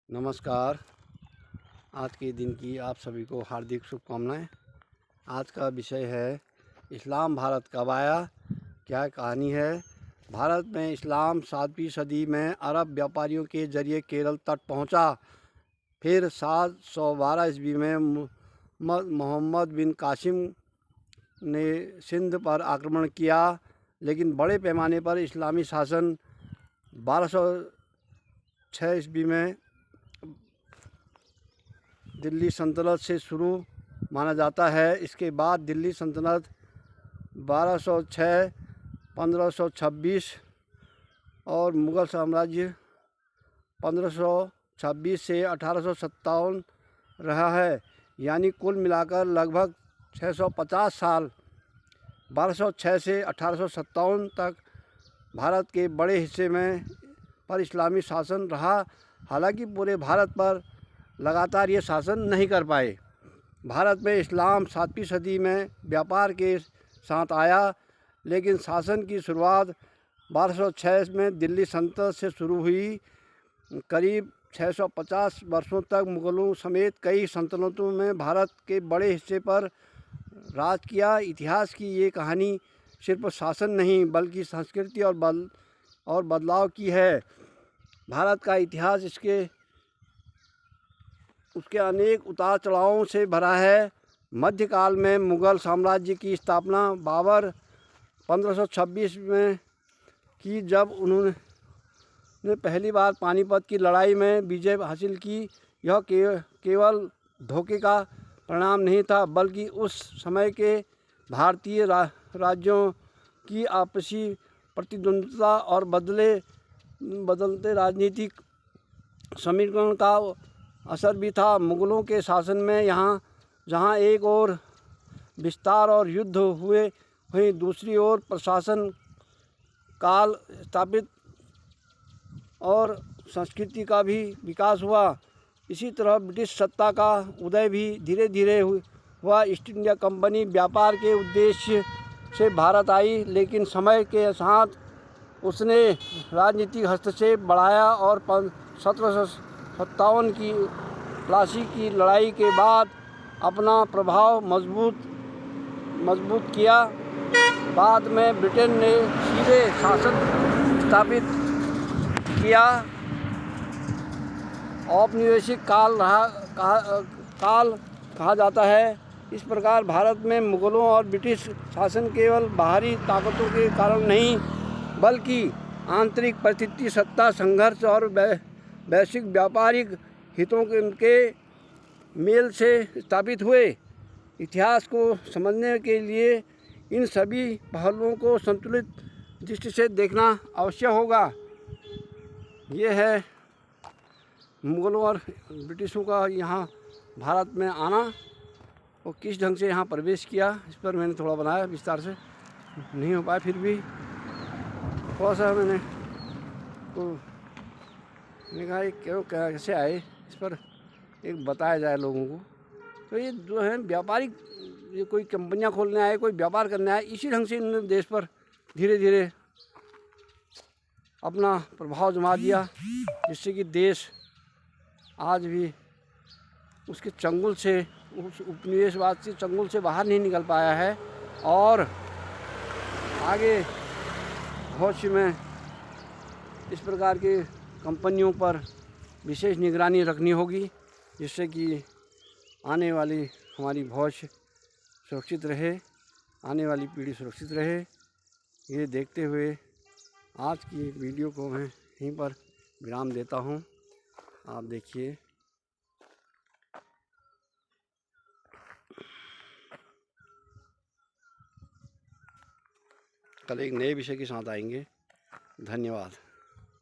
नमस्कार। आज के दिन की आप सभी को हार्दिक शुभकामनाएं। आज का विषय है इस्लाम भारत कब आया, क्या कहानी है। भारत में इस्लाम 7वीं सदी में अरब व्यापारियों के जरिए केरल तट पहुंचा। फिर 712 ईस्वी में मोहम्मद बिन कासिम ने सिंध पर आक्रमण किया, लेकिन बड़े पैमाने पर इस्लामी शासन 1206 ईस्वी में दिल्ली सल्तनत से शुरू माना जाता है। इसके बाद दिल्ली सल्तनत 1206, 1526 और मुग़ल साम्राज्य 1526 से 1857 रहा है। यानी कुल मिलाकर लगभग 650 साल 1206 से 1857 तक भारत के बड़े हिस्से में पर इस्लामी शासन रहा। हालांकि पूरे भारत पर लगातार ये शासन नहीं कर पाए। भारत में इस्लाम 7वीं सदी में व्यापार के साथ आया, लेकिन शासन की शुरुआत 1206 में दिल्ली सल्तनत से शुरू हुई। करीब 650 वर्षों तक मुग़लों समेत कई सल्तनतों में भारत के बड़े हिस्से पर राज किया। इतिहास की ये कहानी सिर्फ शासन नहीं बल्कि संस्कृति और बदलाव की है। भारत का इतिहास उसके अनेक उतार चढ़ावों से भरा है। मध्यकाल में मुग़ल साम्राज्य की स्थापना बाबर 1526 में की, जब उन्होंने पहली बार पानीपत की लड़ाई में विजय हासिल की। यह केवल धोखे का परिणाम नहीं था, बल्कि उस समय के भारतीय राज्यों की आपसी प्रतिद्वंद्विता और बदलते राजनीतिक समीकरण का असर भी था। मुग़लों के शासन में जहाँ एक ओर विस्तार और युद्ध हुए, दूसरी ओर प्रशासन काल स्थापित और संस्कृति का भी विकास हुआ। इसी तरह ब्रिटिश सत्ता का उदय भी धीरे धीरे हुआ। ईस्ट इंडिया कंपनी व्यापार के उद्देश्य से भारत आई, लेकिन समय के साथ उसने राजनीतिक हस्तक्षेप बढ़ाया और 1757 की प्लासी की लड़ाई के बाद अपना प्रभाव मजबूत किया। बाद में ब्रिटेन ने सीधे शासन स्थापित किया। औपनिवेशिक काल कहा जाता है। इस प्रकार भारत में मुग़लों और ब्रिटिश शासन केवल बाहरी ताकतों के कारण नहीं, बल्कि आंतरिक परिस्थिति, सत्ता संघर्ष और वैश्विक व्यापारिक हितों के मेल से स्थापित हुए। इतिहास को समझने के लिए इन सभी पहलुओं को संतुलित दृष्टि से देखना आवश्यक होगा। ये है मुग़लों और ब्रिटिशों का यहाँ भारत में आना और किस ढंग से यहाँ प्रवेश किया, इस पर मैंने थोड़ा बनाया। विस्तार से नहीं हो पाया, फिर भी थोड़ा सा मैंने कहा क्यों कैसे आए, इस पर एक बताया जाए लोगों को। तो ये जो है व्यापारिक, ये कोई कंपनियां खोलने आए, कोई व्यापार करने आए, इसी ढंग से इन्होंने देश पर धीरे धीरे अपना प्रभाव जमा दिया, जिससे कि देश आज भी उसके चंगुल से, उस उपनिवेशवाद से चंगुल से बाहर नहीं निकल पाया है। और आगे भविष्य में इस प्रकार के कंपनियों पर विशेष निगरानी रखनी होगी, जिससे कि आने वाली हमारी भविष्य सुरक्षित रहे, आने वाली पीढ़ी सुरक्षित रहे। ये देखते हुए आज की वीडियो को मैं यहीं पर विराम देता हूँ। आप देखिए, कल एक नए विषय के साथ आएंगे। धन्यवाद।